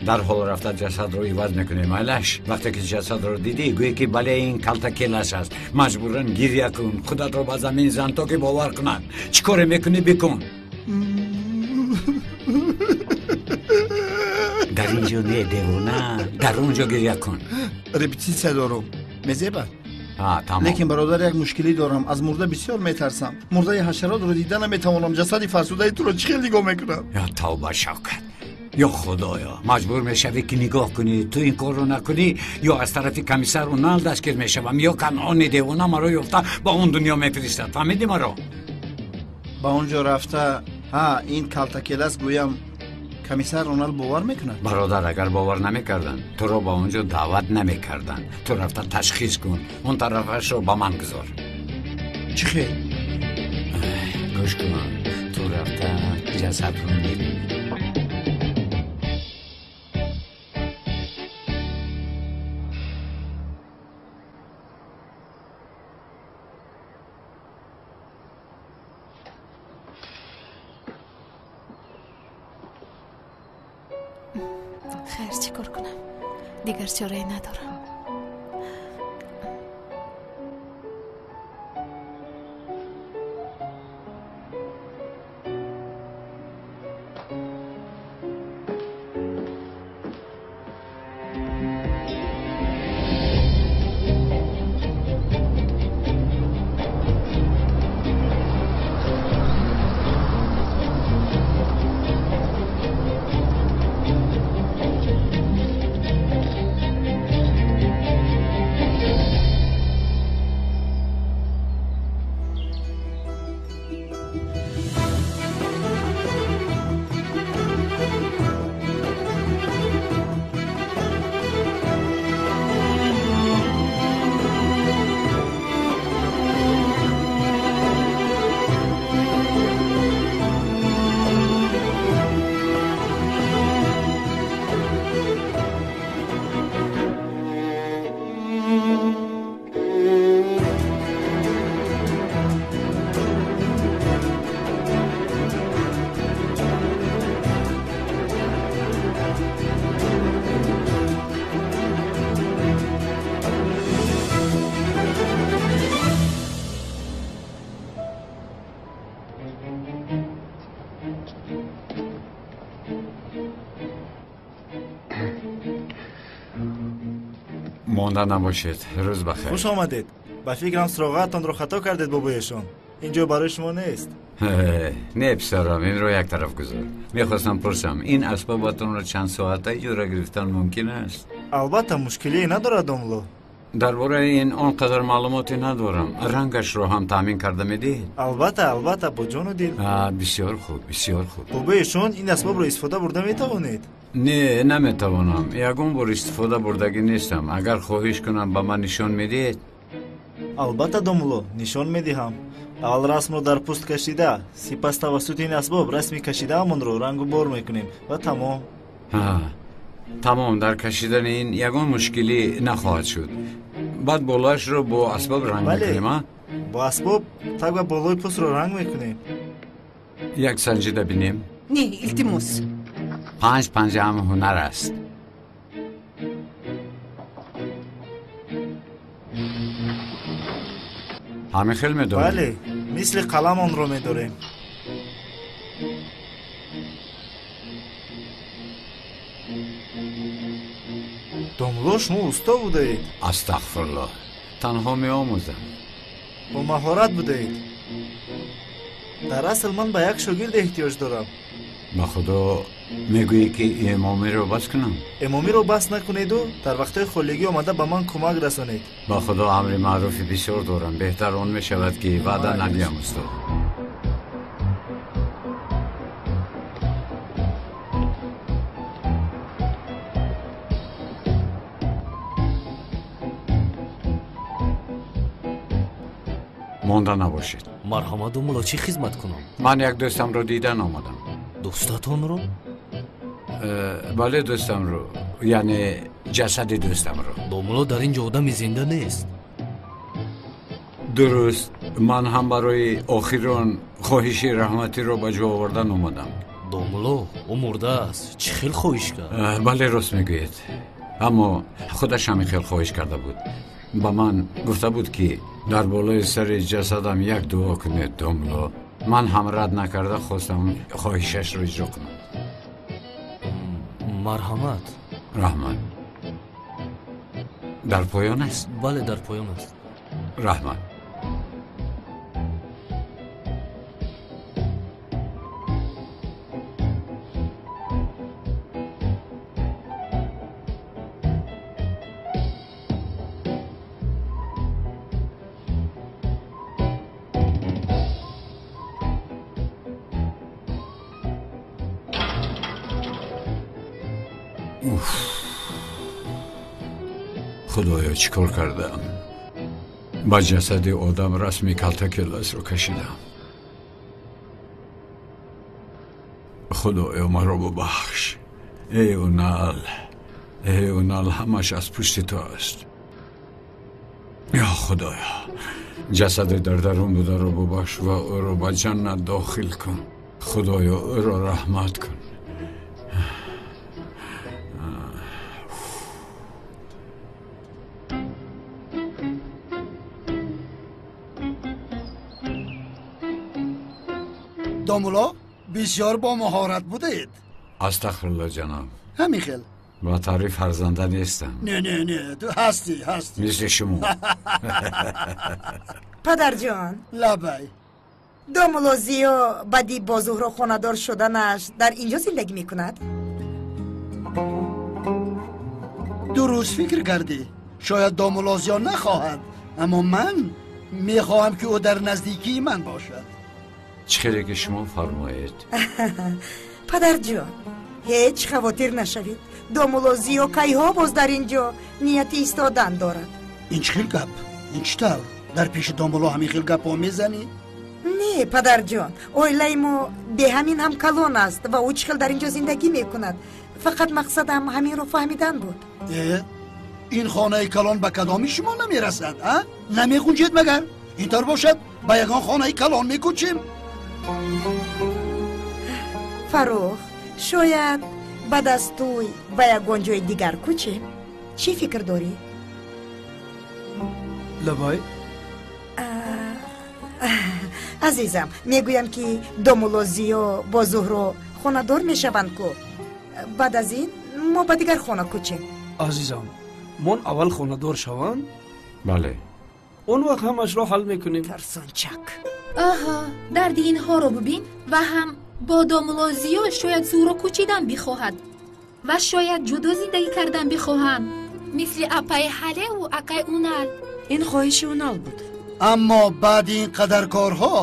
در حال رفته جسد رو عوض میکنیم. علش وقتی که جسد رو دیدی گویی که بله این کلتا کلاس است. مجبورن گریه کن، خودت رو به زمین زن تا که باور کنن. چی کار میکنی بکن. در اینجا نه دیوونه، در اونجا گریه کن. رپتیسیا دارم مزیبا. تمام. لیکن برادر یک مشکلی دارم. از مرده بسیار میترسم. مرده حشرات رو دیدن نمیتوانم. جسد فرسوده تو رو چخیل نگاه میکنم. یا توبه شوکت. یا خدایا مجبور میشوی که نگاه کنی. تو این کار رو نکنی یا از طرف کمیسر و نال دستگیر میشوم یا کنعان دیوانه مرا یافته با اون دنیا میفرستد. فهمیدی مرا؟ با اونجا رفته. این کلتا کلاس گویم کمیسر رونال باور میکنه. برادر اگر باور نمیکردن تو رو با اونجا دعوت نمیکردن. تو رفته تشخیص کن. اون طرفش رو با من گذار. چی خیلی؟ گوش کن. تو رفته جسد رو میبینی. خیر چی کار کنم؟ دیگر چاره‌ای ندارم. مانده نباشید. روز بخیر. خوش آمدید. با فکرم سراغتان رو خطا کردید بابایشان. اینجا برای شما نیست. نه پسرم این رو یک طرف گذار. میخواستم پرسم این اسبابتون رو چند ساعته جورا گرفتن ممکن است؟ البته مشکلی نداره دوملو. درباره این آنقدر معلوماتی ندارم. رنگش رو هم تامین کرده میدید؟ البته با جان و دل. بسیار خوب بسیار خوب. بابایشان این اسباب رو استفاده برده میتوانید؟ نه نمیتوانم. یگون بار استفاده بردگی نیستم. اگر خواهش کنم به من نشان میدید؟ البته دوملو نشان میدهم. اول رسم رو در پوست کشیده، سپس توسط این اسباب رسمی کشیده من رو رنگ و بار میکنیم و تمام. تمام. در کشیدن این یگان مشکلی نخواهد شد. بعد بالاش رو با اسباب رنگ میکنیم. با اسباب تک و بالای پوست رو رنگ میکنیم. یک سنجیده بینیم. نه التماس. 5 پنجه هم هنر است. همه خیلی میداریم. بله مثل قلم آن رو میداریم. دوملو شما استا بوده اید؟ استغفرالله. تنها می آموزم. با مهارت بوده اید. در اصل من به یک شاگرد احتیاج دارم. با خدا میگویی که امامی رو بس کنم؟ امامی رو بس نکنید و در وقتای خولگی آمده به من کمک رسانید. با خدا امر معروفی بسیار دارم. بهتر اون می شود که وعده ندیم استاد. مانده نباشید. مرحمت دوملو چی خدمت کنم؟ من یک دوستم رو دیدن آمدم. دوستتون رو؟ بله دوستم رو، یعنی جسد دوستم رو. دوملو در اینجا آدمی زنده نیست. درست. من هم برای آخران خواهش رحمتی رو به جا آوردن آمدم. домуло ӯ мурдааст чӣ хел хоҳиш кард? бале рост мегӯед, аммо худаш ҳамин хел хоҳиш карда буд. ба ман гуфта буд ки дар болои сари ҷасадам як дуо кунед домуло. ман ҳам рад накарда хостам хоҳишашро иҷро кунам. марҳамат. раҳмат. дар поён аст? бале дар поён аст. раҳмат. خدایا چیکار کردم؟ با جسد آدم رسمی کلتکلاسرو کشیدم. خدایا مرا ببخش. ای اونال همش از پشت تو است. یا خدایا جسد در درون بوده رو ببخش و او رو به جنت داخل کن. خدایا او را رحمت کن. домуло бисёр бо маҳорат будед. استغفرالله جناب. ҳамин хел. با تعریف فرزنده نیستم. не ту ҳастӣ مثل شما. падарҷон, лабай домуло зиё баъди бо зуҳро хонадор шуданаш дар инҷо зиндагӣ мекунад? дуруст фикр кардӣ. шояд домуло зиё нахоҳад, аммо ман мехоҳам ки ӯ дар наздикии ман бошад. چه خیلی که شما فرمایید. падарҷон, ҳеҷ хавотир нашавед. домуло зиё кайҳо боз дар инҷо нияти истодан дорад. ин чӣ хел гап? ин чӣ тавр? дар пеши домуло ҳамин хел гапҳо мезанӣ? не падарҷон, оилаи мо бе ҳамин ҳам калон аст ва ӯ чӣ хел дар инҷо зиндагӣ мекунад. фақат мақсадам ҳаминро фаҳмидан буд. ин хонаи калон ба кадоми шумо намерасад? намегунҷед магар? ин тавр бошад ба ягон хонаи калон мекӯчем. фарух, шояд баъд аз туй ба ягон ҷои дигар кӯчем? чӣ фикр дорӣ? лабай азизам, мегӯям ки домуло зиё бо зуҳро хонадор мешаванд ку. баъд аз ин мо ба дигар хона кӯчем. азизам, мон аввал хонадор шаванд, بله. он вақт ҳамашро ҳал мекунем. тарсончак. аҳа, дарди инҳоро бубин. ва ҳам бо домуло зиё шояд зуҳро кӯчидан бихоҳад ва шояд ҷудо зиндагӣ кардан бихоҳанд, мисли апаи ҳалеву акаи унал. ин хоҳиши унал буд. аммо баъди ин қадар корҳо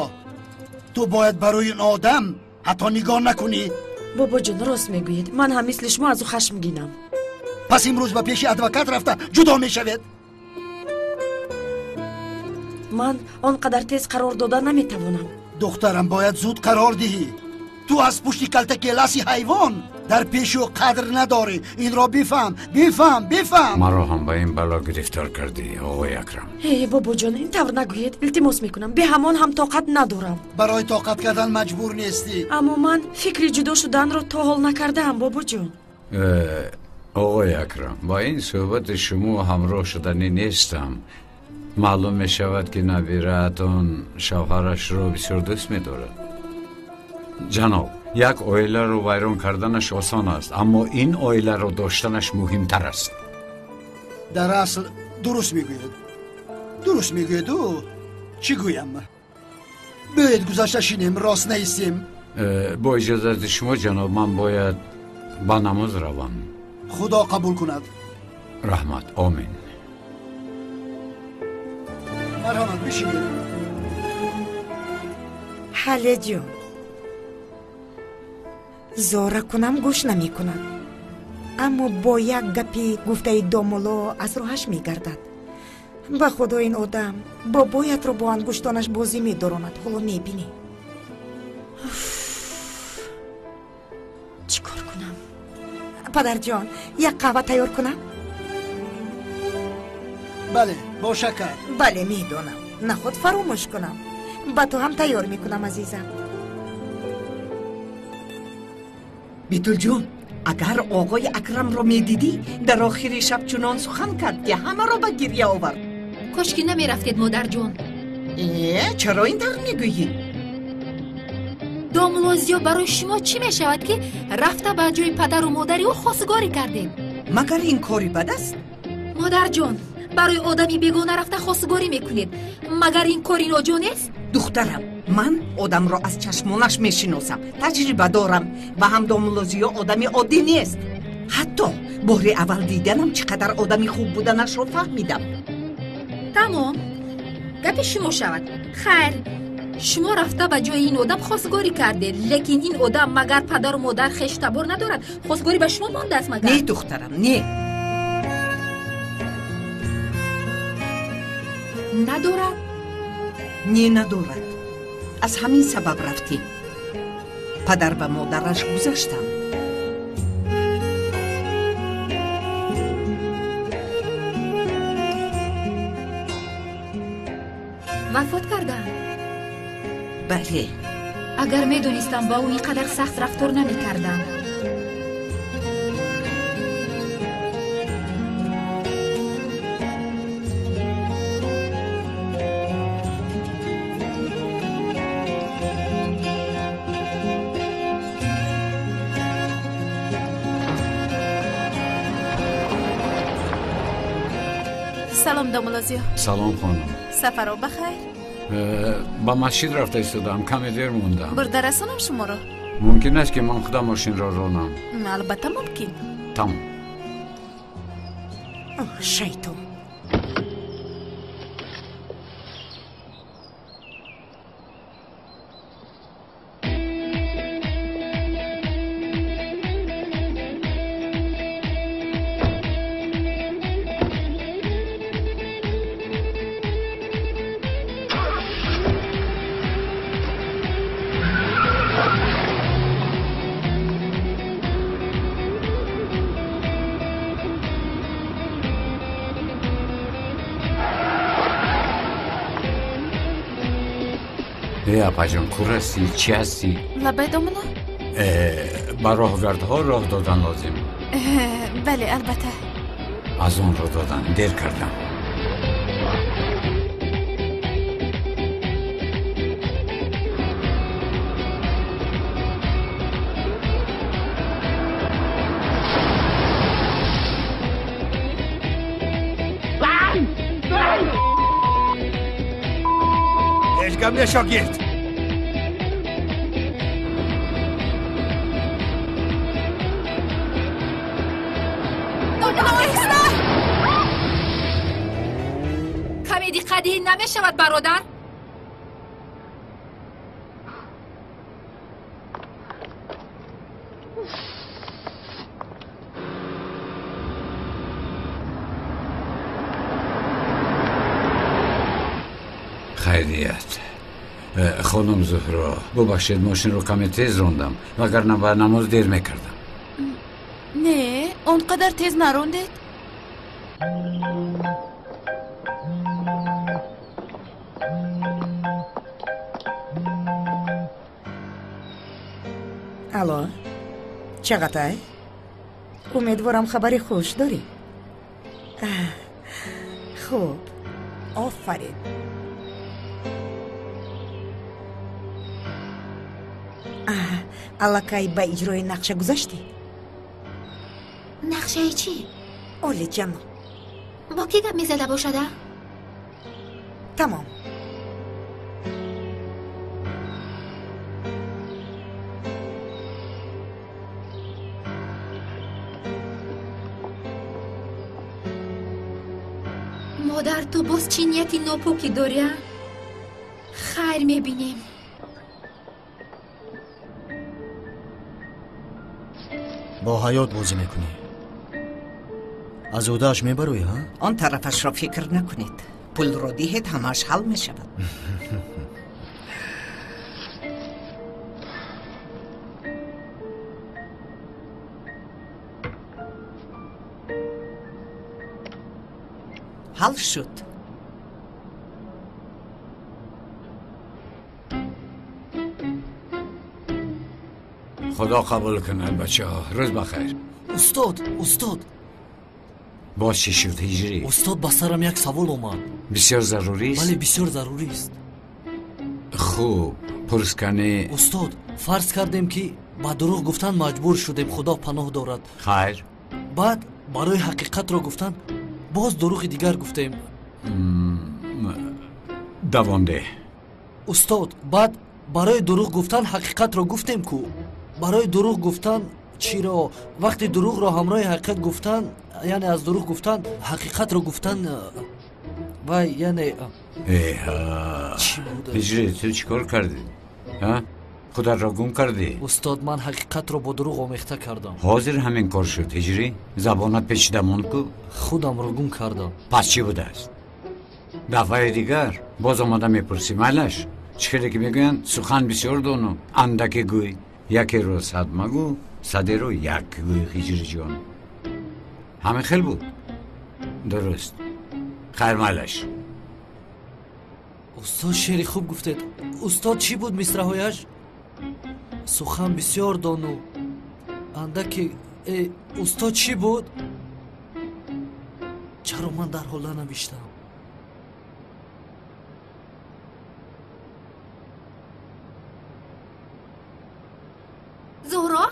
ту бояд барои ин одам ҳатто нигоҳ накунӣ. бобоҷон, рост мегӯед. ман ҳам мисли шумо аз ӯ хашмгинам. пас имрӯз ба пеши адвокат рафта ҷудо мешавед. ман он қадар тез қарор дода наметавонам. духтарам, бояд зуд қарор диҳӣ. ту аз пушти калтакеласи ҳайвон дар пеши ӯ қадр надорӣ. инро бифаҳм. مرا هم به این بلا گرفتار کردی آقای اکرم. бобоҷон, ин тавр нагӯед. илтимос мекунам, бе ҳамон ҳам тоқат надорам. барои тоқат кардан маҷбур нестӣ. аммо ман фикри ҷудо шуданро то ҳол накардаам. бобоҷон, آقای اکرم، با این صحبت شما همراه شدنی نیستم. معلوم می شود که نبیره‌تان شوهرش را بسیار دوست می دارد. جناب، یک عائله رو ویران کردنش آسان است، اما این عائله رو داشتنش مهمتر است. дар асл дуруст мегӯед. ӯ чӣ гӯям? биёед гузашта шинем, рост наистем. با اجازت شما جناب، من باید با نماز روم. خدا قبول کند. رحمت. آمین. مرحمت بشینید. ҳале ҷон, зора кунам гӯш намекунад, аммо бо як гапи гуфтаи домуло аз роҳаш мегардад. ба худо, ин одам бобоятро бо ангуштонаш бозӣ медоронад. ҳоло мебинӣ. чӣ кор кунам? падарҷон, як қаҳва тайёр кунам? бале, бо шакар. бале, медонам. наход фаромӯш кунам. ба ту ҳам тайёр мекунам, азизам. بیتول جون اگر آقای اکرم رو میدیدی در آخر شب چنان سخن کرد که همه رو به گریه آورد. کاشکی نمیرفتید مادر جون. چرا این طور میگویی؟ دامولوزیو برای شما چی میشود که رفته به جای پدر و مادری او خواستگاری کردید؟ مگر این کاری بد است؟ مادر جون برای آدمی بیگانه رفته خواستگاری میکنید، مگر این کاری ناجور نیست؟ دخترم من آدم را از چشمانش میشناسم، تجربه دارم و هم دامولوزیو آدمی عادی نیست. حتی بار اول دیدنم چقدر آدمی خوب بودنش رو فهمیدم. تمام گپ شما شود. خیر شما رفته به جای این آدم خواستگاری کرده، لیکن این آدم مگر پدر و مادر خویش تبار ندارد؟ خواستگاری به شما مانده است مگر؟ نه دخترم نه. ندارد؟ نه ندارد. از همین سبب رفتیم. پدر و مادرش گذشتم. وفات کردن؟ بله. اگر میدونستم با او اینقدر سخت رفتار نمی کردم. سلام دامولوزیو. سلام خانم. سفر رو بخیر. با ماشین رفته ایستادم، کمی دیر موندم. برده رسانم شما رو. ممکن است که من خودم ماشین را رانم. البته ممکن. تمام. شیطان. اپا جان کور هستی؟ چی هستی؟ لبه دامولا؟ با راهوردها راه دادن لازم. بله البته. از اون رو دادن دیر کردم. اشکم شاگرد کمی دقتی نمی شود برادر؟ خیریت. خانم زهرا ببخشید ماشین رو کمی تیز راندم وگرنه به نماز دیر میکردم. نه اونقدر تیز نراندید. الو چقدر؟ امیدوارم خبری خوش داری. خوب آفرین. الکی به اجرای نقشه گذاشتی؟ نقشه چی؟ اولی جانم با کی گپ میزده باشده؟ تمام. مادر تو باز چی نیتی ناپاکی داری؟ خیر میبینیم. با حیات بازی میکنی؟ از عهده‌اش میبروی ها؟ آن طرفش را فکر نکنید. پول رو دهید همش حل میشود. حل شد. خدا قبول کنه بچه ها. روز بخیر. استاد باز چی شد هجری؟ استاد با سرم یک سوال اومد. بسیار ضروری است؟ بله بسیار ضروری است. خوب پرس کنی. استاد فرض کردیم که با دروغ گفتن مجبور شدیم، خدا پناه دارد. خیر. بعد برای حقیقت را گفتن باز دروغ دیگر گفتیم. دوام ده. استاد بعد برای دروغ گفتن حقیقت را گفتیم کو. برای دروغ گفتن چرا وقتی دروغ را همراه حقیقت گفتن، یعنی از دروغ گفتن حقیقت را گفتن و یعنی ایها هجری تو چیکار کردی؟ ها؟ خودت را گم کردی؟ استاد من حقیقت را با دروغ آمیخته کردم. حاضر همین کار شد هجری؟ زبانت پیچیده ماند کو؟ خودم را گم کردم. پس چی بوده است؟ دفعه دیگر باز آماده میپرسی مالش چخیلی که میگوین سخن بسیار دانو اندکی گوی یکی رو صد مگو صدی رو یک گوی هجری جان. همه خیل بود. درست. خیر مالش. استاد شعری خوب گفتید. استاد چی بود مصرع‌هایش؟ سخن بسیار دانو اندکی. استاد چی بود؟ چرا من در حال ننوشتم؟ زهرا؟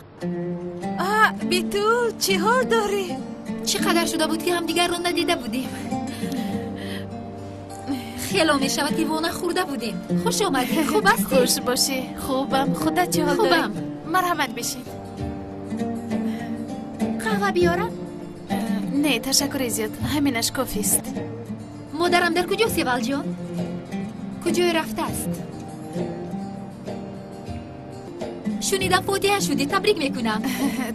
بیتو چی حال داری؟ چقدر شده بود که هم دیگر رو ندیده بودیم. خیلی می شود که وانه خورده بودیم. خوش آمدی. خوب هستی؟ خوش باشی. خوبم. خودت چی حال داری؟ خوبم. مرحمت بشین. قهوه بیارم؟ نه تشکر زیاد. همینش کافی است. مادرم در کجاست یوال جان؟ کجای رفته است؟ شنیدم فوتیه شدی. تبریک میکنم.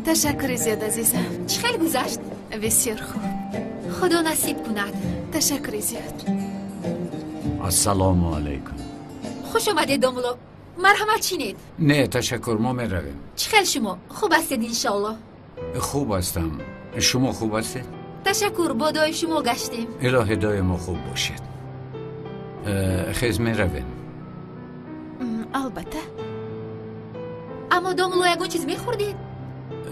تشکر زیاد عزیزم. چه خیلی گذشت؟ بسیار خوب. خدا نصیب کند. تشکر زیاد. السلام علیکم. خوش آمدید دامولو. مرحمت چینید؟ نه تشکر ما میرویم. چه خیلی شما؟ خوب هستید انشالله؟ خوب هستم. شما خوب هستید؟ تشکر با دعای شما گشتیم. الهی دعای ما خوب باشید. خیز میرویم. البته. اما دامولو یکون چیز میخوردید؟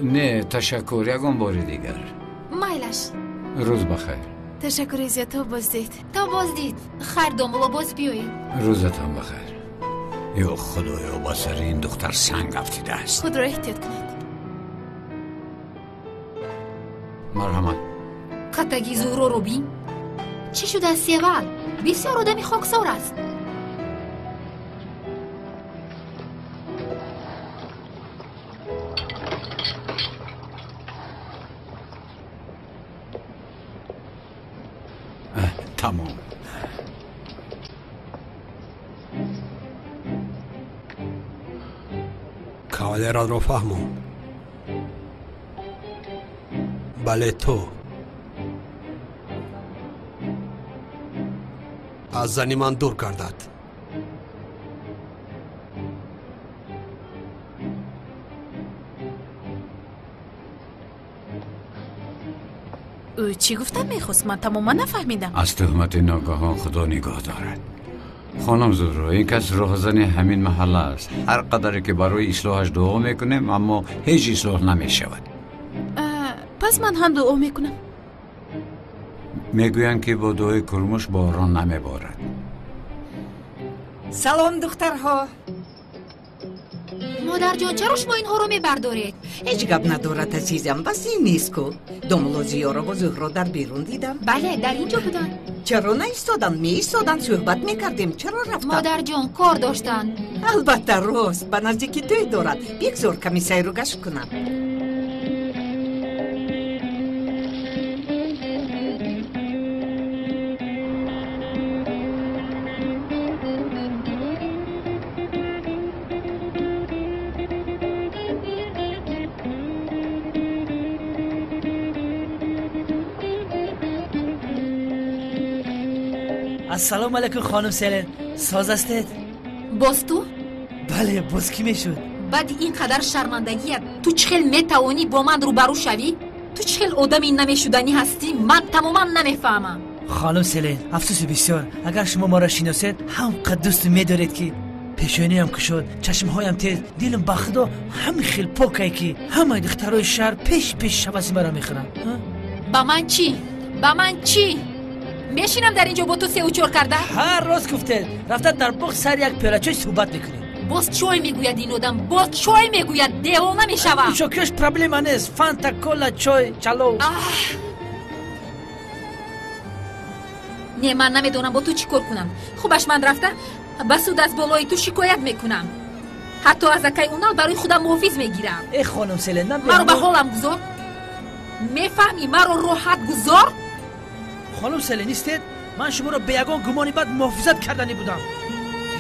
نه تشکر یکون باری دیگر. مایلش. روز بخیر. تشکر زیاد. تا بازدید. تا بازدید. خیر دامولو باز بیایید. روزتان بخیر. یا خدایا با سر این دختر سنگ افتیده است. خود را احتیاط کنید. مرحمت. کتگی زهرا رو بین. چی شده است یوال؟ بسیار آدمی خاکسار است. تمام. کاولران رو فهمون. بله تو از زنی من دور گردد. او چی گفتم میخواست؟ من تماما نفهمیدم. از تهمت ناگهان خدا نگاه دارد. خانم زهرا این کس راهزن همین محله است. هر قدری که برای اصلاحش دعا میکنیم اما هیچ اصلاح نمیشود. پس من هم دعا میکنم. میگویند که با دعای کرموش باران نمیبارد. سلام دخترها. مادر جان چرا شما اینها رو میبردارید؟ هیچ گپ ندارد عزیزم. بس این نیست که دامولوزیا را با زهرا در بیرون دیدم. بله در اینجا بودن. چرا نایستادن؟ میایستادن صحبت میکردیم. چرا رفتن؟ مادر جان کار داشتن. البته راست. به نزدیکی توی دارد. بگذار کمی سیر و گشت کنم. السلام علیکم خانم سلن. ساز هستید؟ باز تو؟ بله باز کی میشد؟ بعد اینقدر شرمندگیت تو چخیل میتوانی با من روبرو شوی؟ تو چخیل آدمی نمیشدنی هستی؟ من تماما نمیفهمم. خانم سلن افسوس بسیار. اگر شما ما را شناسید همونقدر دوست میدارید که پیشانی هم کشد، چشم هایم تیز، دیلم با خدا همین خیل پاکه که همه دخترای شهر پیش شبازی مرا میخورن. با من چی؟ با من چی؟ میشینم در اینجا با تو سه و چور کرده؟ هر روز گفته رفته در باغ سر یک پیاله چای صحبت میکنیم. باز چای میگوید این آدم، باز چای میگوید، دیوانه میشوم. شکرش پرابلم نیست، فانتا کولا چای چالو. نه من نمیدونم با تو چی کار کنم. خوبش من رفته بسود از بالای تو شکایت میکنم، حتی از اکای اونال برای خودم محافظ میگیرم. ای خانم سلن مرا به حالم گذار، میفهمی؟ مرا راحت گذار. خانم سلن نیستید؟ من شما را به یگان گمانی بعد محافظت کردنی بودم.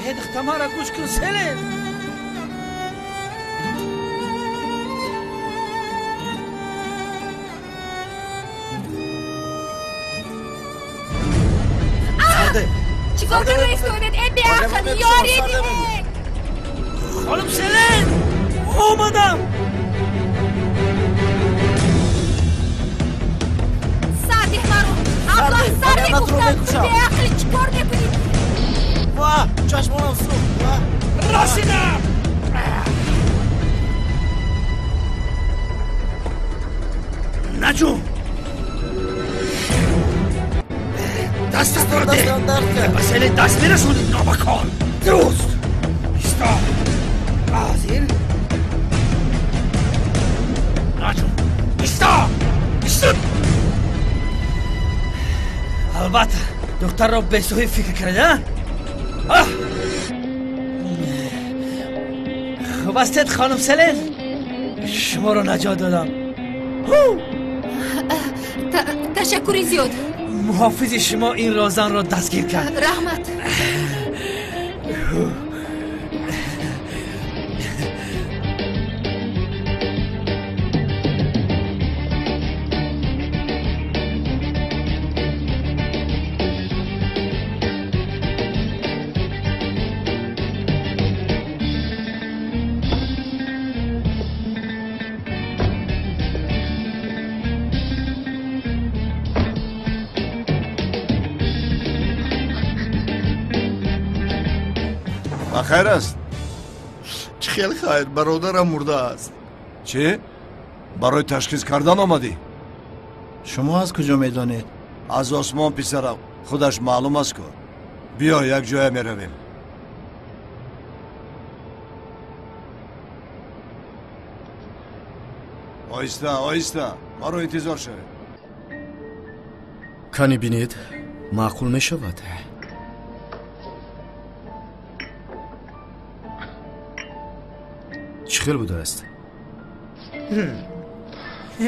ای دختر مرا گوش کن سلن. چی کار کنو ایستویدید؟ ای بیاخل یاریدید. خانم سلن اومدم. ساده مرو ابلا ساده گفتم بیاخل چی کار میکنید؟ واه چشمانم سو رسیدم. نجوم دست درده مسئله دست میرسونید نابکار. درست ایستا حاضر نجوم ایستا البته دکتر را به سوی فکر کرده. خوب استید خانم سلن، شما رو نجات دادم. تشکری زیاد. محافظ شما این رازن را دستگیر کرد. رحمت. خیر است. چه خیلی خیر، برادرم مرده است. چه؟ برای تشخیص کردن آمدی؟ شما از کجا میدانید؟ از آسمان پسرم، خودش معلوم است که. بیا یک جای میرویم. آیسته ما رو انتظار شوید. کانی بینید معقول می شود. چخیل بوده است؟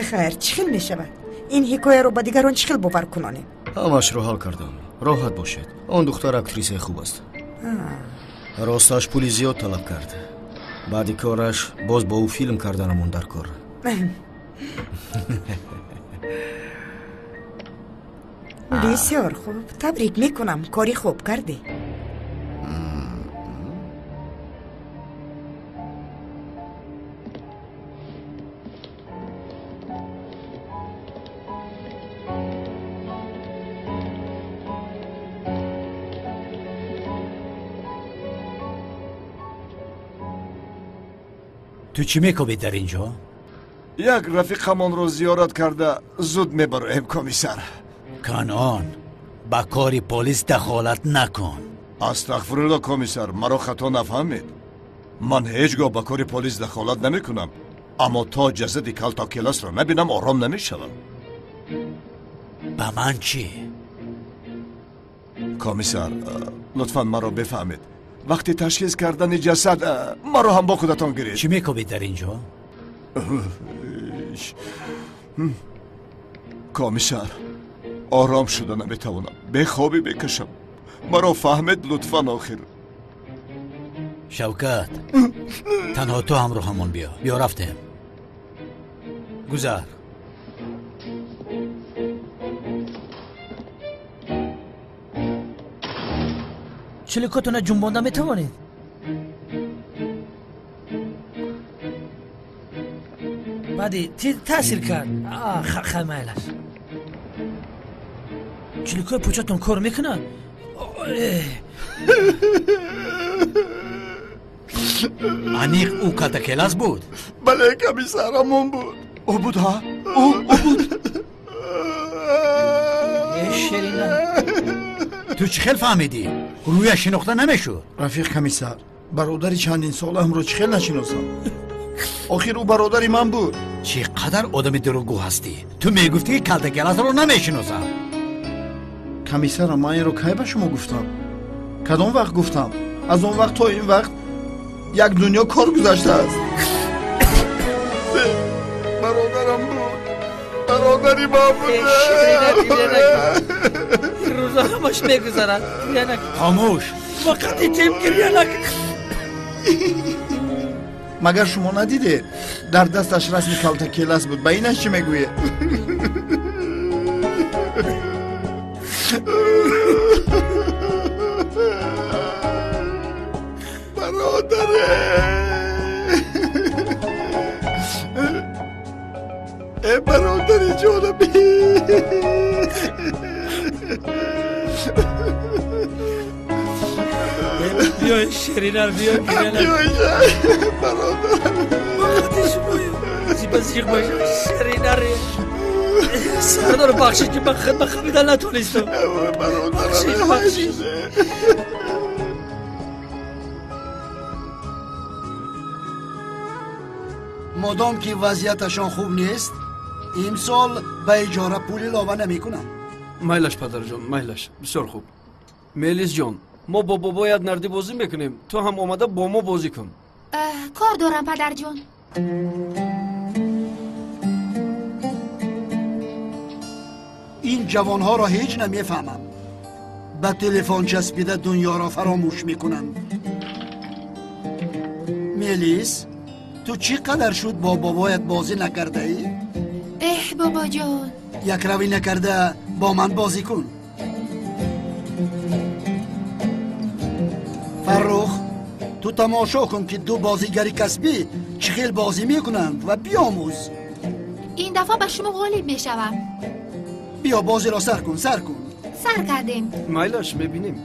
خیر چخیل می شود؟ این حکایه رو با دیگران چخیل باور کنانیم؟ همش رو حل کردم، راحت باشید. اون دختر اکتریس خوب است. راستش پولی زیاد طلب کرد. بعد کارش باز با او فیلم کردنمون در کار. بسیار خوب، تبریک میکنم، کاری خوب کردی. تو چی میکنی در اینجا؟ یک رفیقمان رو زیارت کرده زود میبریم کمیسر. کنان با کاری پلیس دخالت نکن. استغفرالله کمیسر، مرا خطا نفهمید. من هیچگاه با کاری پلیس دخالت نمی کنم، اما تا جسد کلتا کلاس را نبینم آرام نمی شدم. با من چی؟ کمیسر لطفا مرا بفهمید. وقتی تشخیص کردن جسد مرا هم با خودتان گرید. چی میکنی در اینجا؟ کمیسر آرام شده نمیتوانم، به خوابی بکشم. مرا فهمید لطفا آخر. شوکت تنها تو هم رو همون بیا رفتیم. گذار. چلیکاتون جنبانده میتوانید؟ بعدی تاثیر کرد. خیلی چلیکای پوچتون کار میکنن؟ انیق او کلتکلاس بود؟ بله کمیسر همون بود. او بود ها؟ او بود. شیرینا تو چی خیل فهمیدی؟ روی شناخته نمیشد. رفیق کمیسر برادری چندین سال هم رو چی خیل نشناسم. آخر او برادری من بود. چقدر آدم دروغگو هستی؟ تو میگفتی که کلتکلاس رو نمیشناسم. کمیسر من این رو کی به شما گفتم؟ کدام وقت گفتم؟ از اون وقت تا این وقت یک دنیا کار گذشته است. برادرم بود. برادری ما بود. روزا همش میگذرد. خاموش. وقتی تیم گریه نکن. مگر شما ندیده در دستش رسم کلتکلاس بود؟ به اینش چی میگویه؟ برادره ای برادری جانبی بیای شیرینر بیای بیای برادرم وقتی شما زیبا زیغ باشه شیرینر سردار بخشید که من خدمت خمیدن نتونستم بخشید مادام که وضعیتشان خوب نیست امسال به اجاره پولی لابه نمی کنم. مایلش پدر جان مایلش بسیار خوب. میلیس جان ما با بابایت نردی بازی میکنیم تو هم آمده با ما بازی کن. کار دارم پدر جان. این جوانها را هیچ نمیفهمم. به تلفن چسبیده دنیا را فراموش میکنند. میلیس تو چقدر شد با بابایت بازی نکرده ای؟ بابا جان یک روی نکرده با من بازی کن. فرخ تو تماشا کن که دو بازیگری کسبی چخیل بازی میکنند و بیاموز. این دفعه به شما غالب میشوم. بیا بازی را سر کن سر کردیم. مایلش میبینیم.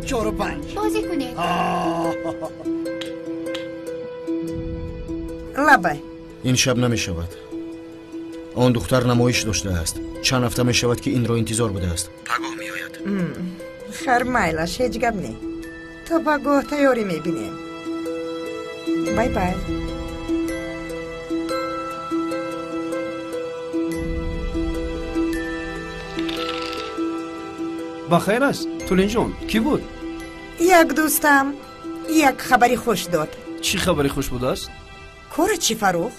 4 و 5 بازی کنید. لبه این شب نمی شود. آن دختر نمایش داشته است. چند هفته می شود که این را انتظار بوده است. پگاه می آید. خرمایلش هیچ گپ نی. تا پگاه تیاری می بینیم. بای بای. بخیر است تولین جان کی بود؟ یک دوستم یک خبری خوش داد. چی خبری خوش بود است؟ کار چی فروخ؟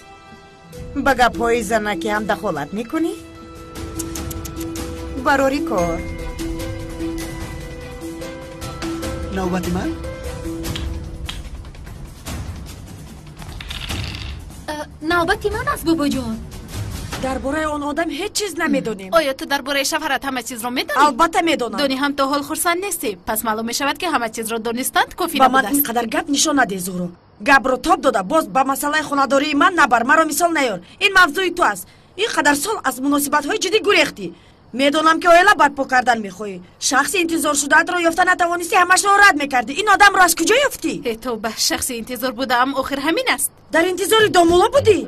با گپ‌های زنکی هم دخالت میکنی؟ براری کار نوبت من؟ نوبت من است بابا جان. درباره اون آدم هیچ چیز نمیدونیم. آیا تو درباره شوهرت همه چیز رو میدونی؟ البته میدونم. دونی هم تا حال خرسند نیستی. پس معلوم میشود که همه چیز رو دونستند کافی با نبوده من است. اینقدر گپ نشون نده زورو. گپ رو تاب داده باز با مسئله خانه‌داری من نبر. مرا مثال نیار. این موضوع تو است. اینقدر سال از مناسبت‌های جدی گریختی. میدونم که اویلا برپا کردن میخوای. شخص انتظار شده‌ات رو یافته نتوانستی همش رو رد میکردی. این آدم رو از کجا یافتی؟ تو به شخص انتظار بودم آخر همین است. در انتظار دامولا بودی؟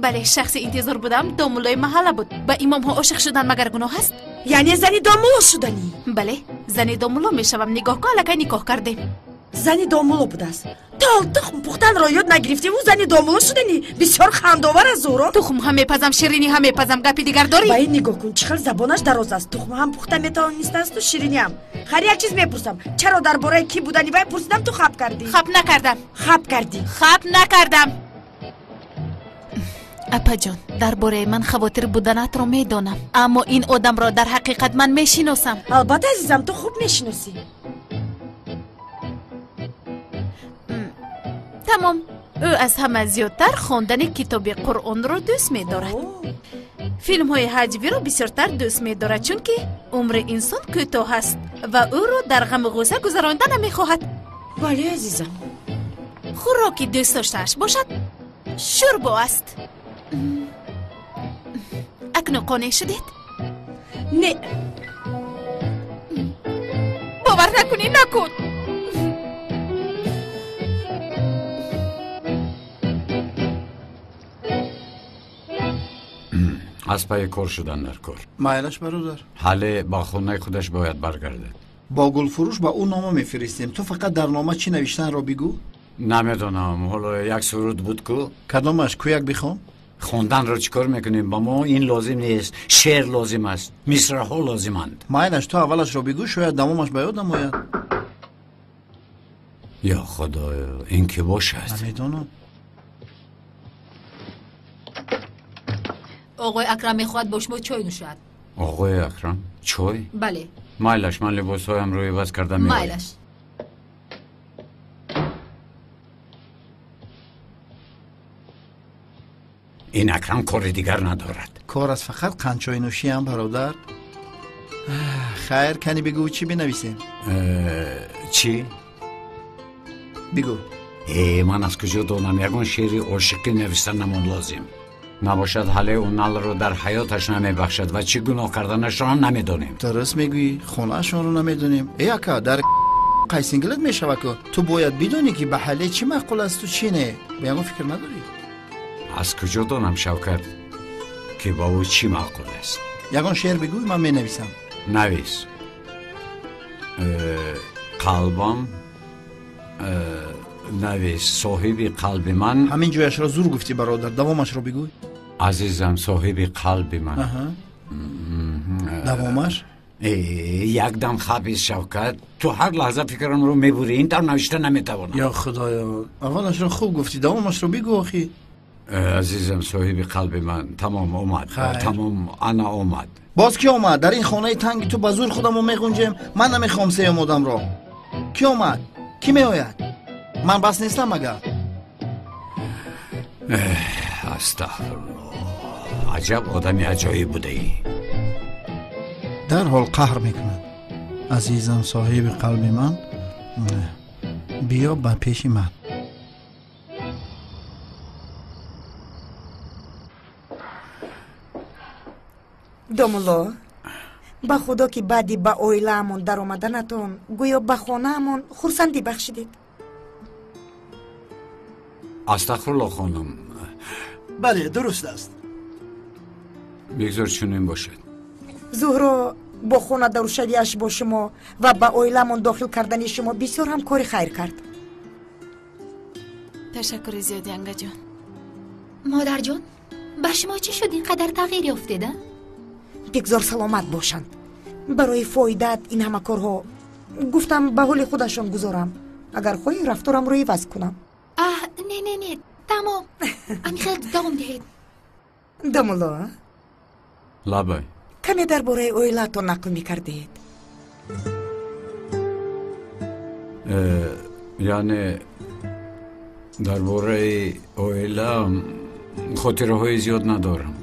بله شخص انتظار بودم دامولای محله بود. با امام ها عاشق شدن مگر گناه است؟ یعنی زنی دامولا شدنی؟ بله زنی دامولا میشوم. نگاه که الکی نکاح کردیم. زنی دامولا بود است. تخم پختن را یاد نگرفتی و زنی دامولا شدنی؟ بسیار خنداور است زورا. تخم هم میپزم شیرینی هم میپزم. گپی دیگر داری؟ با این نگاه کن چقدر زبانش دراز است. تخم هم پخته میتوانست است و شیرینی هم. خیلی یک چیز میپرسم چرا درباره کی بودنی وای پرسیدم تو خب کردی؟ خب نکردم. خب کردی؟ خب نکردم. اپا جان درباره من خواطر بودنت رو میدانم اما این آدم را در حقیقت من میشناسم. البته عزیزم تو خوب میشناسی. تمام. او از همه زیادتر خواندن کتاب قرآن را دوست می‌دارد. فیلم های حجوی را بسیارتر دوست می‌دارد چون که عمر انسان کوتاه است و او را در غم و غصه گذراندن نمی‌خواهد. بله عزیزم. خوراکی دوست داشته‌اش باشد شوربا است. اکنون قانع شدید؟ نه باور نکنی نکن. از پای کار شدن در کار. مایلش برادر. حالا با خونه خودش باید برگرده. با گلفروش با اون نامه میفرستیم. تو فقط در نامه چی نوشتن را بگو. نمیدونم. حالا یک سرود بود کو. کدامش کو یک بخوام؟ خوندن را چیکار میکنیم؟ با ما این لازم نیست. شعر لازم است. مصرع ها لازمند. مایلش تو اولش را بگو شاید دمامش به یاد نماید. یا خدایا این که باشد. نمیدونم. آقای اکرم میخواد با شما چای نوشد. آقای اکرم چای؟ بله. مایلش من لباس هایم روی عوض کردم میآیم. مایلش. این اکرم کار دیگر ندارد. کار از فقط قنچای نوشی هم برادر. خیر کنی بگو چی بنویسیم؟ چی؟ بگو. من از کجا دانم یگون شعری عاشقی نوشتنمون لازم. نباشد حاله اونال رو در حیاتش نمیبخشد و چی گناه کردنش رو هم نمیدونیم. درست میگویی. خونهشون رو نمیدونیم. ای اکا در قیسینگلت میشوه که تو باید بدونی که به حاله چی معقول است و چی نه. به همون فکر نداری؟ از کجا دانم شوکت که با او چی معقول است؟ یگون شعر بگوی من می نویسم. نویس. قلبم نویس صاحب قلب من. همین جویش را زور گفتی برادر. دوامش را بگوی. عزیزم صاحب قلب من. دوامش؟ یک دم خبیث شوکت تو هر لحظه فکرم رو میبوری. این در نوشته نمیتوانم. یا خدایا اولش را خوب گفتی. دوامش را بگو آخی. عزیزم صاحب قلب من تمام اومد. تمام انا اومد. باز کی اومد؟ در این خانه تنگ تو با زور خودمو میگنجم. من نمیخوام سیم آدم را. کی اومد؟ کی میآید؟ من بس نیستم مگر؟ استغفرالله. عجب آدمی عجایب بوده ای. در حال قهر میکند. عزیزم صاحب قلب من بیا با پیش من. دوملو با خدا که بعدی با اویله‌مون در آمدنتون گویا با خانه‌مون خرسندی بخشیدید. استغفرالله خانم. بله درست است. بگذار چنین باشد. زهرا با خانه در شدیش با شما و با اویله‌مون داخل کردن شما بسیار هم کاری خیر کرد. تشکر زیادی انگا جان. مادر جان با شما چی شد اینقدر تغییری افتاده؟ بگذار سلامت باشند. برای فایدت این همه کارها گفتم به حال خودشان گذارم. اگر خواهی رفتارم رو عوض کنم. نه تمام. امی خیلی دوام دهید. دمولا لابای کمی درباره اویلتون نقل میکردید. یعنی درباره اویلا خاطره های زیاد ندارم.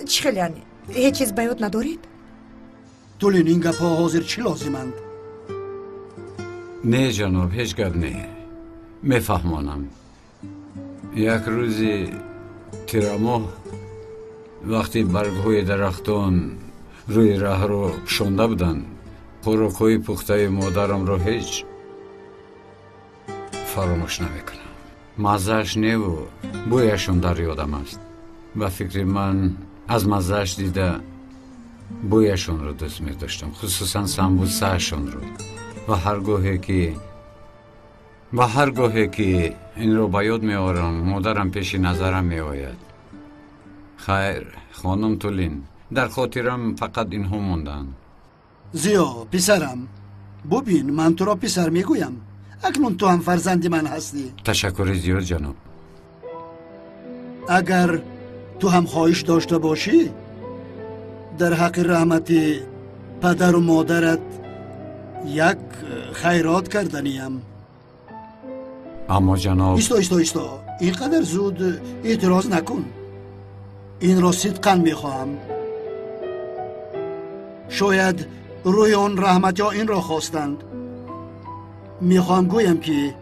چی خیلی یعنی؟ هیچ چیز به یاد ندارید؟ دولین این گپ ها حاضر چی لازمند؟ نه جناب هیچ گپ نه. میفهمانم. یک روزی تیراماه وقتی برگ‌های درختان روی راه رو پوشانده بودن خوراک‌های پخته مادرم رو هیچ فراموش نمیکنم. مزهش نه و بویشون در یادم است. و فکر من از مزهش دیده بویشون رو دوست می داشتم، خصوصا سمبوسهشون رو. و هر گاهی که این رو به یاد می آورم مادرم پیش نظرم می آید. خیر خانم تولین در خاطرم فقط اینها موندن. زیا پسرم ببین من تو را پسر میگویم. اکنون تو هم فرزند من هستی. تشکر زیاد جناب. اگر تو هم خواهش داشته باشی در حق رحمت پدر و مادرت یک خیرات کردنیم. اما جناب ایستا اینقدر زود اعتراض نکن. این را صدقاً میخواهم. شاید روی آن رحمت یا این را خواستند. میخواهم گویم که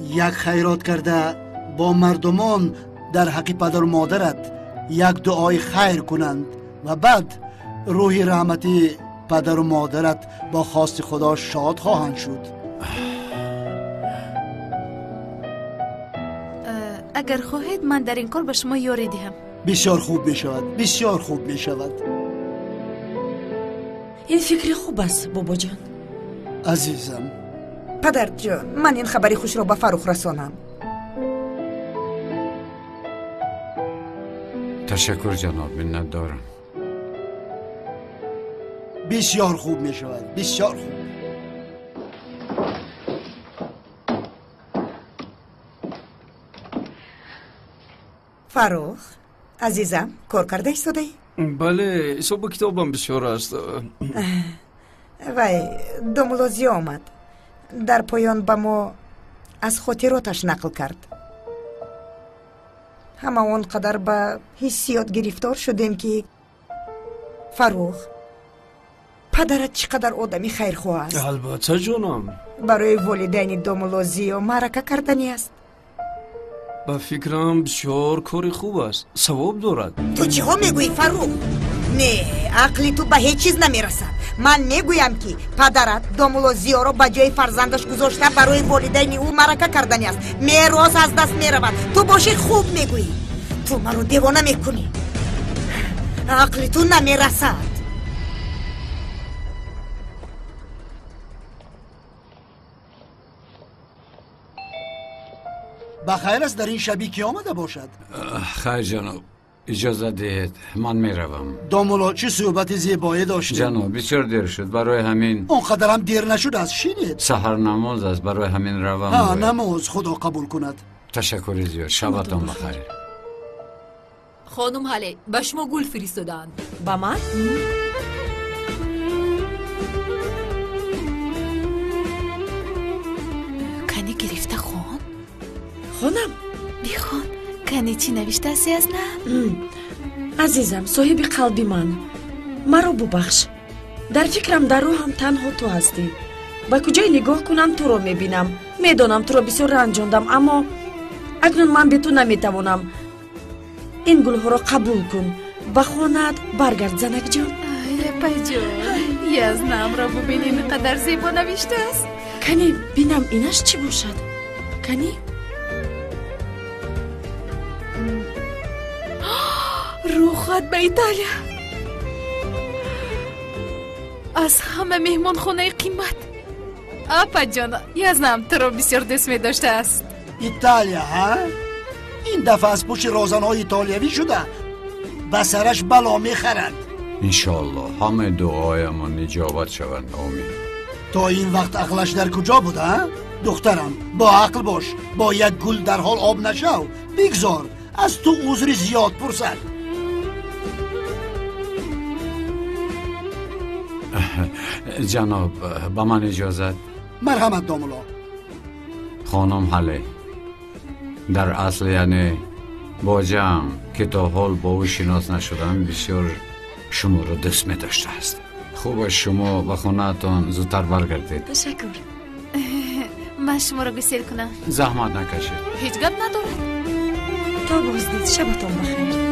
یک خیرات کرده با مردمان در حق پدر و مادرت یک دعای خیر کنند و بعد روحی رحمتی پدر و مادرت با خواست خدا شاد خواهند شد. اگر خواهید من در این کار به شما یاری دهم. بسیار خوب می شود، بسیار خوب می شود. این فکر خوب است بابا جان. عزیزم. پدر جان، من این خبری خوش را به فروخ رسانم. تشکر جناب، منت دارم. بسیار خوب می شود، بسیار خوب. فروخ عزیزم، کار کرده ایستاده ای؟ بله، حساب کتابم بسیار است. وای، دومولوزی آمد. در پایان به ما از خاطراتش نقل کرد. همه اونقدر به حسیات گرفتار شدیم که فروخ، پدرت چقدر آدمی خیرخواه است. البته جانم. برای والدین دومولوزی و معرکه کردنی است. با فکرم بسیار کاری خوب است، ثواب دارد. تو چی ها میگویی فروخ؟ نه، عقلی تو به هیچ چیز نمیرسد. من میگویم که پدرت دومولوزی را به جای فرزندش گذاشته برای والدین او معرکه کردنی است. میراث از دست میرود. تو باشی خوب میگویی. تو منو دیوانه میکنی. عقلی تو نمیرسد. بخیر است در این شبی کی آمده باشد؟ خیر جناب، اجازه دهید من میروم. دومولو چه صحبت زیبایی داشتیم؟ جناب بسیار دیر شد، برای همین. اونقدر هم دیر نشد از شینید. سحر نماز است، برای همین روم. ها، نماز خدا قبول کند. تشکر زیاد، شبتان بخیر. خانم هله، به شما گل فرستادند. با من؟ کنی گرفته خون؟ خونم؟ بیخون، کنی چی نوشته اسی از نه؟ عزیزم، صاحب قلبی من، مرا ببخش. در فکرم در روحم تنها تو هستی. با کجای نگاه کنم تو رو میبینم. میدانم تو رو بسیار رنجاندم، اما اکنون من به تو نمیتوانم. این گلها را قبول کن. به خانه‌ات برگرد زنک جان. پای جان، یزنم را ببین، اینقدر زیبا نوشته است. کنی بینم اینش چی باشد؟ کنی؟ روخت به ایتالیا. از همه مهمان خونه قیمت. اپا جان، یزنم تو را بسیار دست می داشته است. ایتالیا ها؟ این دفعه از پشت رازنهای ایتالیوی شده. به سرش بلا میخرد. انشالله همه دعایمان اجابت شوند. آمین. تا این وقت عقلش در کجا بوده؟ دخترم با عقل باش. با یک گل در حال آب نشو. بگذار از تو عذری زیاد پرسد. جناب با من اجازت. مرحمت دومولو. خانم هله، در اصل یعنی باجم که تا حال با او شناس نشدم بسیار شما رو دوست می داشته است. خوب است شما به خونه‌تان زودتر برگردید. تشکر. من شما رو گسیل کنم. زحمت نکشید. هیچ گپ ندارد. تا بازدید، شبتان بخیر.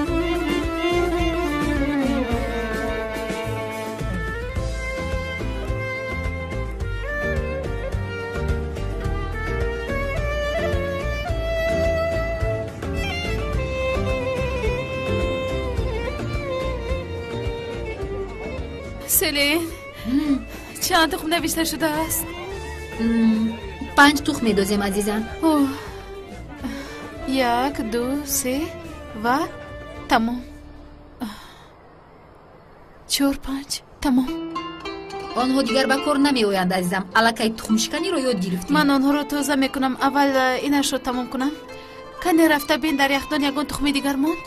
سلین، چند تخم نوشته شده است؟ 5 تخم میدازیم عزیزم. 1 2 3 و تمام. 4 5 تمام. آنها دیگر به کار نمی آیند عزیزم. الکی تخم شکنی رو یاد گرفتیم. من آنها رو تازه میکنم. اول اینش رو تمام کنم. کنی رفته بین در یخدان یگان تخم دیگر موند.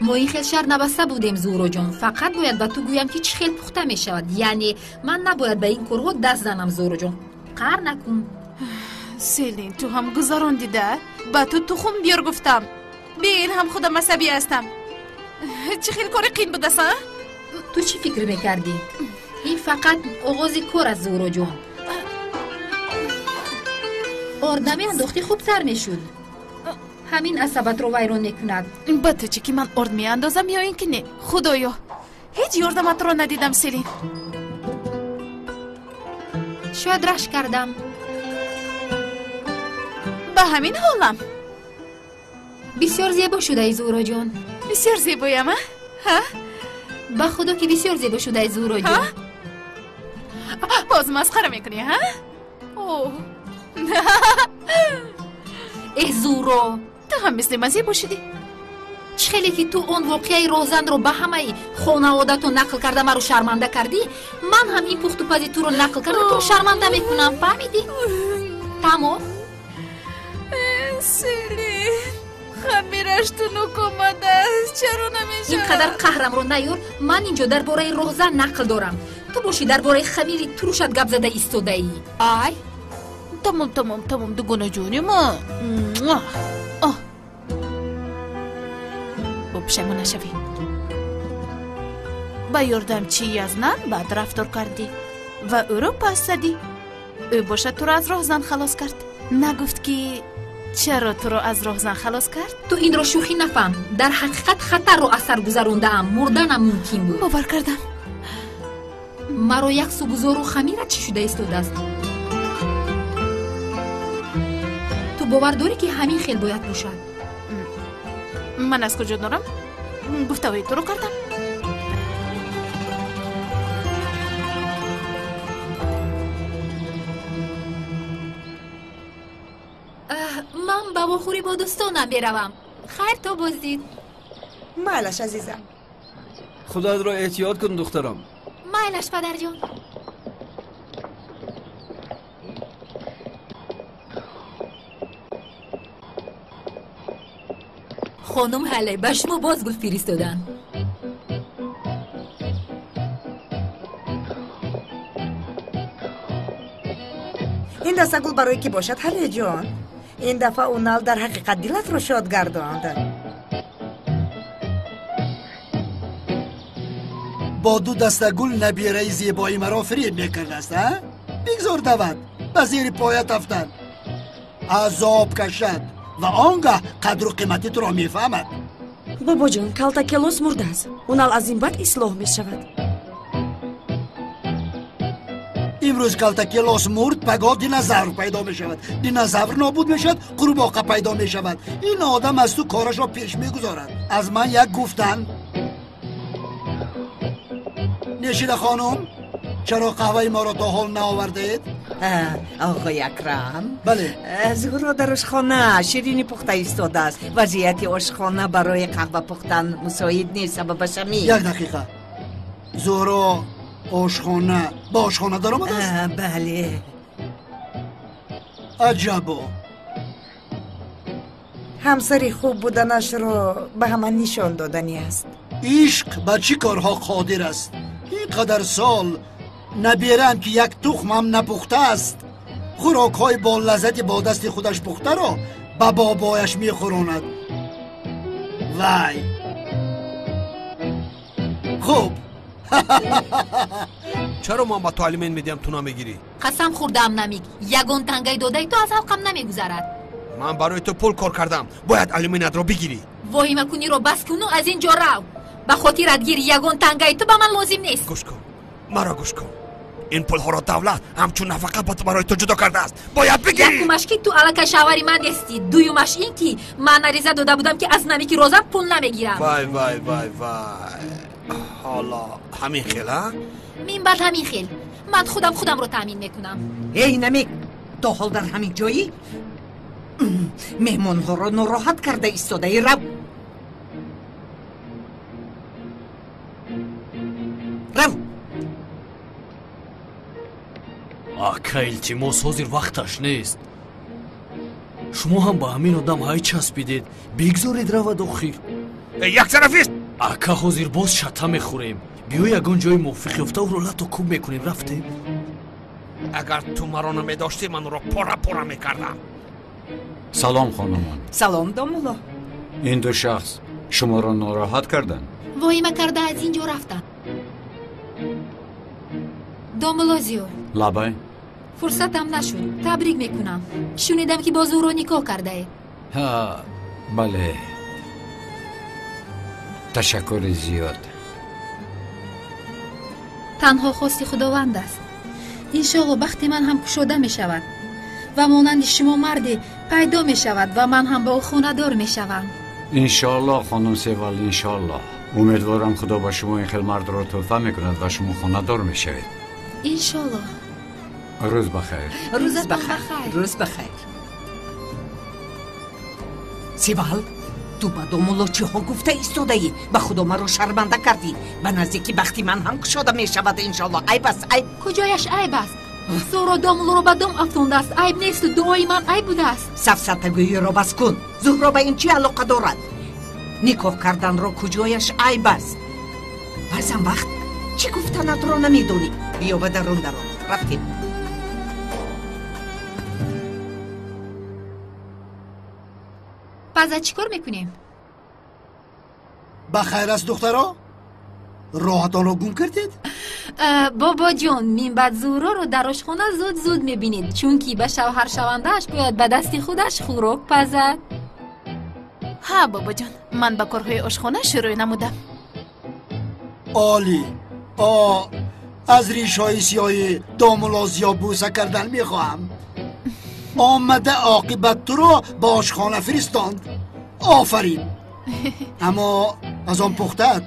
ما این خیل شهر نبسته بودیم زورو جان. فقط باید به تو گویم که چه خیل پخته می شود. یعنی من نباید به این کارها دست زنم زورو جان. قهر نکن. سیلین، تو هم گذاران دیده. با تو تخم بیار گفتم. بین هم خودم عصبی هستم. چه خیل کار قین بوده سا؟ تو چی فکر میکردی؟ این فقط آغاز کار از زورو جان. آردمی انداختی خوب سر میشد. همین عصبت رو ویران میکند. با تو چی که من ارد میاندازم یا این که نه؟ خدایا هیچ یاردمت را ندیدم سلین. شاید رشک کردم. به همین حالم. بسیار زیبا شده ای زهرا جان. بسیار زیبایم ها؟ به خدا که بسیار زیبا شده ای زهرا جان. باز مسخره میکنی ها؟ اوه. ای زهرا، تو هم مثل من زیبا شدی. خیلی که تو اون واقعه روزن رو به همه خانواده تو نقل کرده من رو شرمنده کردی، من هم این پخت و پزی تو رو نقل کرده تو رو شرمنده میکنم. فهمیدی؟ تمام. سلین خمیرش تو نک آمده است. چرا نمیشه؟ اینقدر قهرم رو نیار. من اینجا درباره روزن نقل دارم. تو باشی درباره خمیری تروشت گپ زده ایستاده ای. آی تمام دوگونه جونی ما. پشیمون نشوی. با یاردمچی از نن بد رفتار کردی و او رو پس زدی. او باشه تو رو از راهزن خلاص کرد. نگفت که چرا تو رو از راهزن خلاص کرد؟ تو این رو شوخی نفهم. در حقیقت خطر رو اثر گذرونده ام. مردنم ممکن بود. باور کردم. مرا یک سو بزرگ و خمیره چی شده ایستاده است؟ تو باور داری که همین خیل باید باشد؟ من از کجا دارم؟ گفتگوی تو رو کردم. من با بخوری با دوستانم بروم. خیر تو بازدید. مالش عزیزم. خودت را احتیاط کن دخترم. مالش پدر جان. خانم هله به شما باز گل فرستادن. این دسته گل برای کی باشد هله جان؟ این دفعه اون نال در حقیقت دلت رو شاد گرداند. با دو دسته گل نبیره زیبایی مرا فریب میکرده است ها؟ بگذار دود به زیر پایت افتد عذاب کشد و آنگاه قدر و قیمتی تو را میفهمد. بابا جان کلتا کلاس مرده است. اونال از این بعد اصلاح میشود. امروز کلتا کلاس مرد پگاه دینازور پیدا میشود. دینازور نابود میشود، قورباغه پیدا میشود. این آدم از تو کارش را پیش میگذارد. از من یک گفتن. نشیده خانم چرا قهوه ما را تا حال نآوردید؟ آقای اکرم، بله. زهرا در آشخانه شیرینی پخته ایستاده است. وضعیت آشخانه برای قهوه پختن مساعد نیست. سببش همین. یک دقیقه. زهرا آشخانه با آشخانه در آمده است؟ بله. عجبا. همسری خوب بودنش رو به همه نشان دادنی است. عشق به چی کارها قادر است؟ اینقدر سال نبیرم که یک تخم هم نپخته است. خوراک های با لذت با دست خودش پخته را به بابایش میخوراند. وای خوب. چرا ما تعلیمین میدیم تو نمیگیری؟ قسم خوردم نمیگ. یگان تنگای داده تو از حلقم نمیگذرد. من برای تو پول کار کردم. باید علومینت رو بگیری. واهمه کنی رو بس کنو از اینجا رو. به خاطر گیری یگان تنگای تو به من لازم نیست. گوش کن. مرا گوش کن. این پول ها را دولت همچون نفقه برای تو جدا کرده است. باید بگیری. یکمش که تو علاقه شواری من نیستی. دویمش این که من عریضه داده بودم که از نمی که روزم پول نمیگیرم. وای وای وای وای. حالا همین خیله؟ من بعد همین خیل. من خودم رو تامین میکنم. ای نمی تو حال در همین جایی؟ مهمان ها رو ناراحت کرده ایستاده ای رو. акайлчи мо ҳозир вақташ нест. шумо ҳам ба ҳамин одам ҳай часпидед. бигзоред равад охир. яксарафист. ака ҳозир боз шата мехӯрем. биё ягон ҷои мувофиқ ёфта ӯро лату кӯб мекунем. рафтем. агар ту маро намедошти ман ӯро пора пора мекардам. салом хонумон. салом домуло. ин ду шахс шуморо нороҳат карданд? воҳима карда аз ин ҷо рафтанд. домуло зиё. лабай фурсатам нашуд. табрик мекунам. шунидам ки бо зӯро никоҳ кардаед. ҳа бале. ташаккури зиёд. танҳо хости худованд аст. иншоалло бахти ман ҳам кушода мешавад ва монанди шумо марде пайдо мешавад ва ман ҳам ба ӯ хонадор мешавам. انشالله خانم سیوال انشالله. امیدوارم خدا با شما این خیل مرد را توفه میکند و شما خانه‌دار میشوید. انشالله. روز بخیر. روز بخیر. روز بخیر. سیوال تو با دومولو چی ها گفته ایستاده ای؟ به خدا مرا شرمنده کردی. به نزدیکی بختی من هم کشاده میشود انشالله. عیب است عیب. کجایش عیب است؟ زورا دومولو رو به دوم افزونده است. عیب نیست، دعای من عیب بوده است. سفسطگویی را بس کن. زهرا به این چی علاقه دارد؟ نکاح کردن را کجایش عیب است؟ بعضم وقت چی گفتنت را نمیدونی. بیا به درون رفتیم. پس چی کار میکنیم؟ بخیر است دخترا؟ راحتان رو گم کردید؟ بابا جان من بعد زورا رو در آشخانه زود میبینید چون که به شوهر شوندهش باید به دست خودش خوراک پزد. ها بابا جان من به کارهای آشخانه شروع نمودم. عالی. از ریش‌های سیاه دامولازیا بوسه کردن میخواهم. آمده عاقبت تو رو به آشخانه فرستاند. آفرین. اما از آن پختت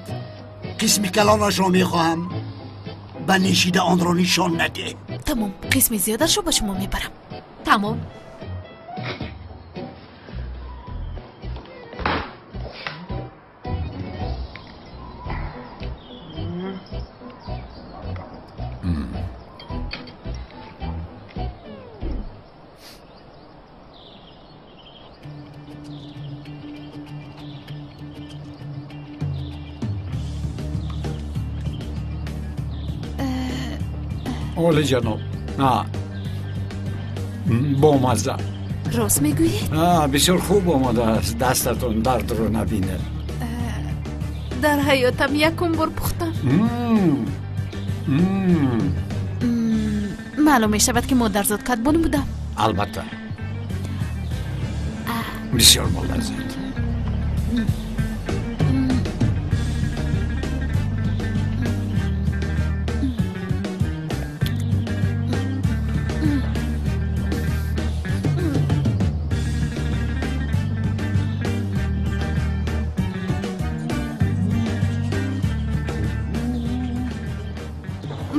قسم کلانش را میخواهم به نشیده آن را نشان نده. تمام قسم زیادش رو با شما میبرم. تمام. اولی جناب. با مزه. راست میگویی؟ بسیار خوب آمده است. دستتون درد رو نبینه. در حیاتم یکم بار پختم. معلوم می شود که مادر زاد کدبانو بودم. البته. بسیار ملذت.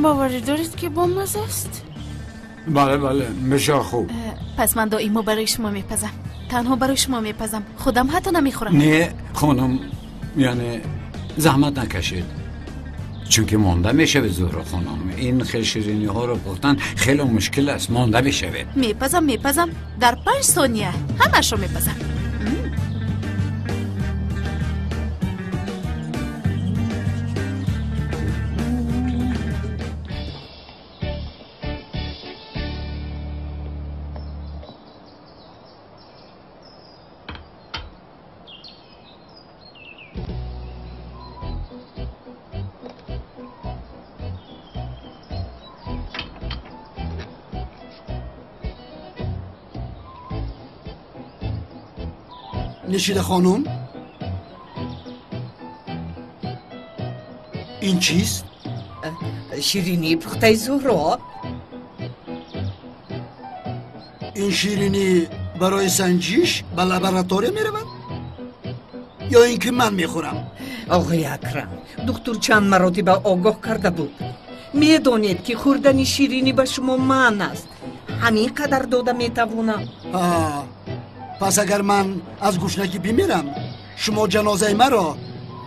باوری دارید که با مزه است؟ بله بسیار خوب. پس من دائما برای شما میپزم. تنها برای شما میپزم. خودم حتی نمیخورم. نه خانم یعنی زحمت نکشید چون که مانده میشه به زهرا خانم. این خیلی شیرینی ها رو پختن خیلی مشکل است. مانده میشه. میپزم در 5 ثانیه همش رو میپزم. نشیده خانم این چیست؟ شیرینی پخته زهرا. این شیرینی برای سنجش به لابراتوری میرود یا اینکه من میخورم؟ آقای اکرم دکتر چند مراتب آگاه کرده بود. میدانید که خوردن شیرینی به شما من است. همین قدر داده میتوانم. پس اگر من از گوشنگی بمیرم شما جنازه مرا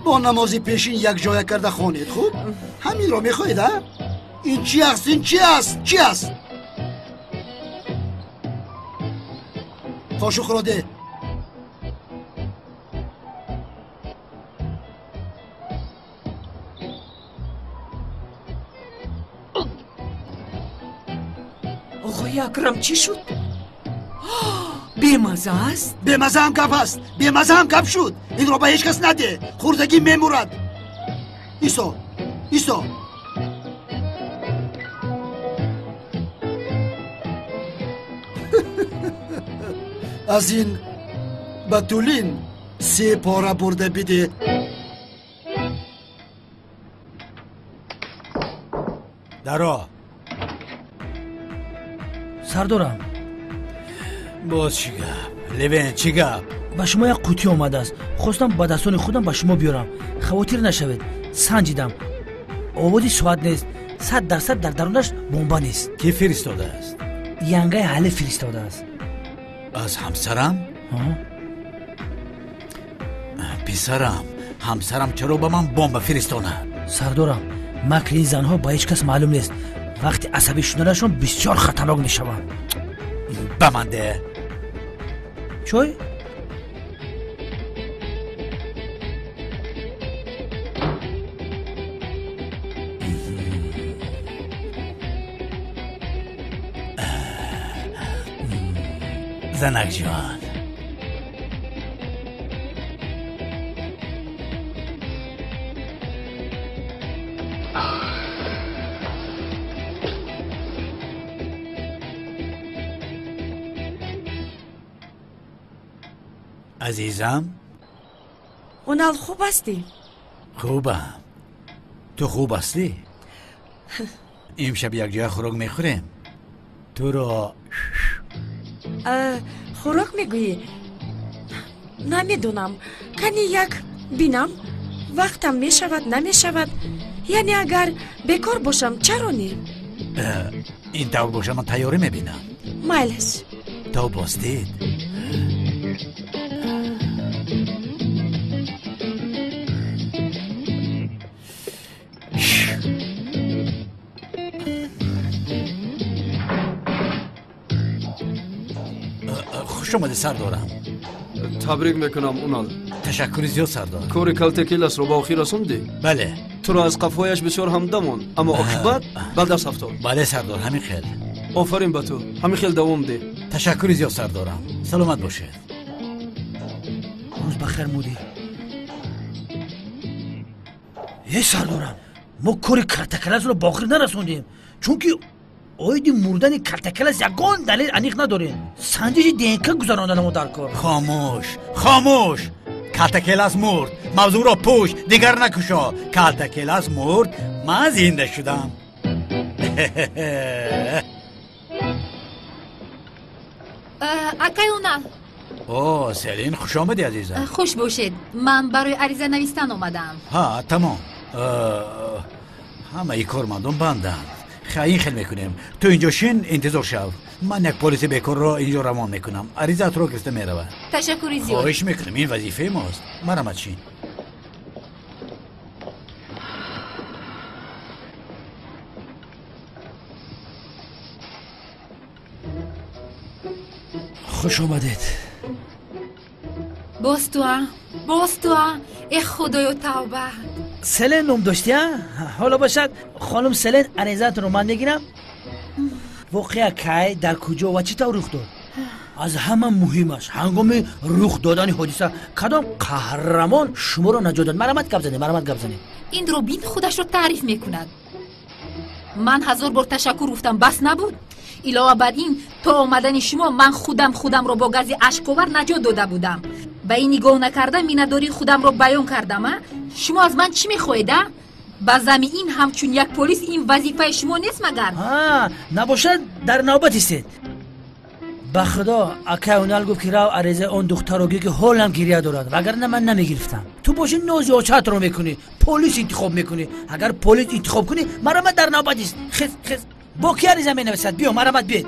با نماز پیشین یک جای کرده خوانید. خوب همین را میخواید ها؟ این چی است؟ قاشق را ده. آقای اکرم چی شد؟ بیمزه است؟ بیمزه هم کپ است. بیمزه هم کپ شد. این را به هیچ کس نده. خوردگی میمورد. ایسا از این بطولین 3 پاره برده بده. درا سردارم باز چی گپ؟ لوین چی گپ؟ با شما یک قوطی آمده است. خواستم با دستان خودم با شما بیارم. خواطر نشوید. سنجیدم. آبادی ساعت نیست. 100% در درونش بمب نیست. کی فرستاده است؟ ینگای حل فرستاده است. از همسرم؟ پسرم، همسرم چرا به من بمب فرستانه؟ سردارم، مکر این زنها با هیچ کس معلوم نیست. وقتی عصبی شدنشون بسیار خطرناک میشوند. به من ده. چوی؟ زنک جان، عزیزم اونال خوب هستی؟ خوبم. تو خوب هستی؟ امشب یک جای خوراک میخوریم. تو را خوراک میگویی؟ نمیدونم. کنی یک بینم وقتم میشود نمیشود. یعنی اگر بیکار باشم چرا نی؟ این طور باشه من تیاری میبینم. مایلش تو باستید. خوش اومدی سردارم. تبریک میکنم اونال. تشکر زیاد سردار. کار کلتکیلس رو با آخی رسوندی؟ بله. تو را از قفایش بسیار همدمون، اما عاقبت بعد از هفتاد. بله سردار، همین خیل. آفرین به تو، همین خیل دوام ده. تشکر زیاد سردارم. سلامت باشه. روز بخیر مودی. یه سردارم، ما کاری کلتکیلس رو با آخر نرسوندیم، چون که اویدی مردن کلتکیلس یگان دلیل انیق نداریم. سنجش دینکه گذراندن ما در کار. خاموش خاموش. کلتکیلس مرد. موضوع را پوش. دیگر نکشا. کلتکیلس مرد. من زنده شدم. اکای اونال. اوه سلین، خوش آمدی عزیزم. خوش باشید. من برای عریضه نویستن آمدم. ها تمام. همه ای کارمندان بندند. خیلی خیلی میکنیم. تو اینجا شین انتظار شو. من یک پلیس بیکار را اینجا روان میکنم. عریضت رو گرفته میروه. تشکری زیاد. خواهش میکنم، این وظیفه ماست. مرحمت شین. خوش آمدید. باز تو ای خدایا توبه. سلین نام داشتی ها؟ حالا باشد خانم سلین عریضت رو من میگیرم. واقعا کی در کجا و چطور رخ داد؟ از همه مهمش هنگام رخ دادن حادثه کدام قهرمان شما رو نجات داد؟ مرحمت گپ زنید. این روبین خودش رو تعریف میکند. من 1000 بار تشکر گفتم بس نبود. علاوه بر این تا آمدن شما من خودم رو با گازی اشک‌آور نجات داده بودم. به این نگاه نکردم مینداری خودم رو بیان کردم. شما از من چی میخواهید؟ با زمین همچون یک پلیس این وظیفه شما نیست مگر؟ نباشد در نوبت استید. به خدا اکاونال گفت که راو عریضه اون دختر رو که حالم گریه دارد، وگرنه من نمیگرفتم. تو باشی نوزیاچت رو میکنی، پلیس انتخاب میکنی. اگر پلیس انتخاب کنی مرحمت در نوبت است. خز با کی عریضه مینویسد؟ بیا مرحمت بید.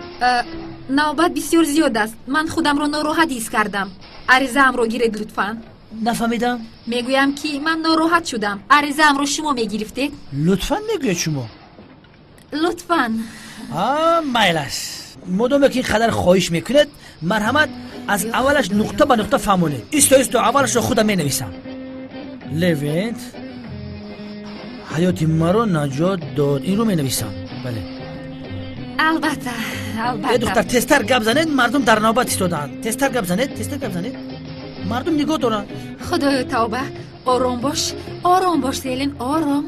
نوبت بسیار زیاد است. من خودم رو ناراحت حس کردم. عریضه ام رو گیرید لطفاً. نفهمیدم. میگویم که من ناراحت شدم. عریضه ام رو شما میگرفتید؟ لطفاً میگوید شما. لطفاً. مایلش. مدام که این قدر خواهش میکنید مرحمت از اولش نقطه به نقطه فهمونید. ایستو اولش رو خودم مینویسم. لوینت حیات مرا نجات داد. این رو مینویسم. بله. البته. یه دختر تستر گپ زنید مردم در نوبت ایستادند. تستر گپ زنید مردم نگاه دارن. خدایا توبه. آرام باش سیلین. آرام.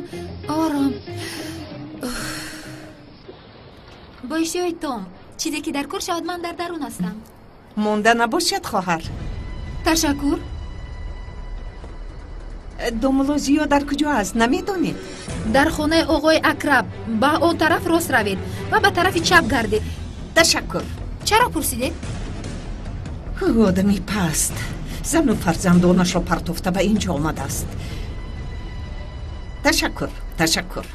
بایشی توم. چیزی که در کار شود من در درون هستم. مونده نباشد خواهر. تشکر. دومولوژیو در کجا است نمیدونید؟ дар хонаи оғои акраб ба он тараф рост равед ва ба тарафи чап гардед. ташаккур. чаро пурсидед? одами паст зану фарзандонашро партофта ба инҷо омадааст. ташаккур, ташаккур.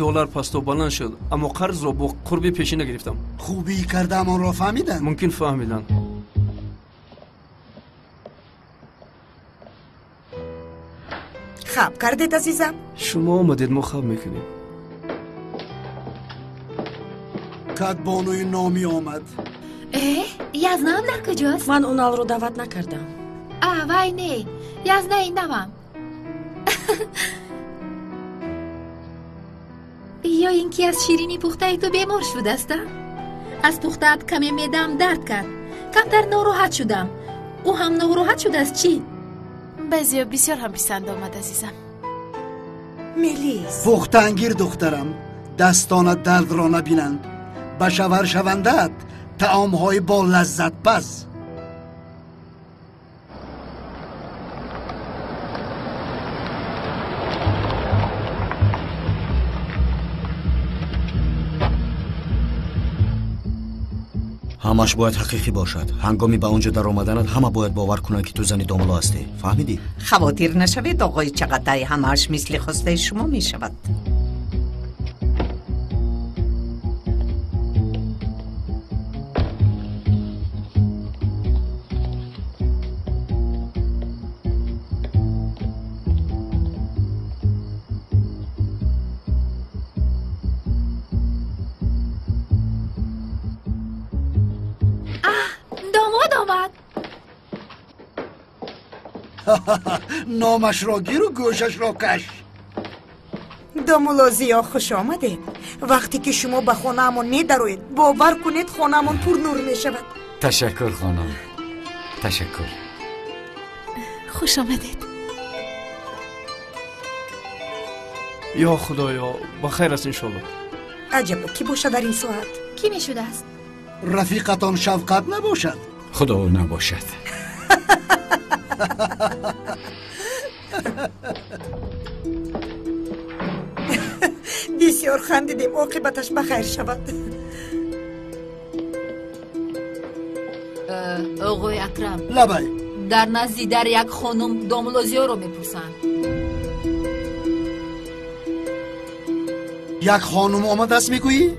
доллар пасту баланд шуд, аммо қарзро бо қурби пешина гирифтам. خوبی کردم آن را فهمیدن؟ ممکن فهمیدن. خواب کردید عزیزم؟ شما آمدید ما خواب میکنیم. کدبانوی نامی آمد. язна дар куҷост? ман уналро даъват накардам. вай не, язна индамам. ё ин ки аз ширини пухтаи ту бемор шудастам? аз пухтаат каме меъдаам дард кард. камтар нороҳат шудам. ӯ ҳам нороҳат шудааст чӣ? баъзеё бисёр ҳам писанд омад азизам. мелис پختنگیر دخترم دستانت درد را نبینند. به شوهر شوندت طعام های با لذت پز. ҳамаш бояд ҳақиқӣ бошад. ҳангоми ба он ҷо даромаданат ҳама бояд бовар кунанд ки ту зани домуло ҳастӣ. фаҳмидӣ? хавотир нашавед оғои чағатай, ҳамааш мисли хостаи шумо мешавад. نامش را گیر و گوشش را کش. домулозиё хуш омадед. вақте ки шумо ба хонаамон медароед бовар кунед хонаамон пурнур мешавад. تشکر خانم. تشکر. خوش آمدید. یا خدایا بخیر است انشالله. аҷаба ки бошад дар ин соат? ки мешудааст? رفیقتان شفقت نباشد. خدا او نباشد. бисёр хандидем, оқибаташ бахайр шавад. оғои акрам, لبای дар назди дар як хонум домулозиёро мепурсанд. یک خانم آمد است میگویی؟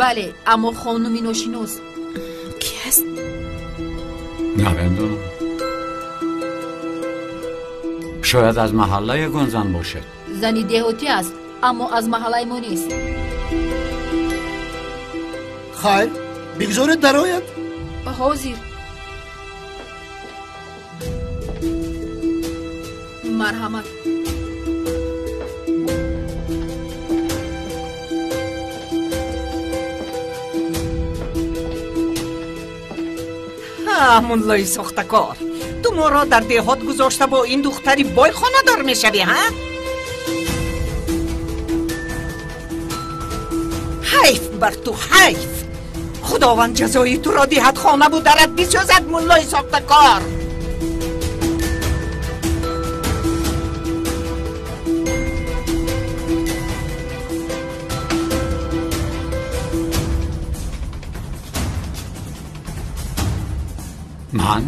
бале, аммо хонуми ношинос. کی است؟ نمیدونم. شاید از محله گنزن باشد. зани деҳотӣ аст, аммо аз маҳаллаи мо нест. خیر بگذارید درآید. ҳозир. марҳамат. муллои сохтакор, ту моро дар деҳот гузошта бо ин духтари бой хонадор мешавӣ, ҳа? ҳайф бар ту, ҳайф. худованд ҷазои туро диҳад, хона бударат бисозад, муллои сохтакор. من؟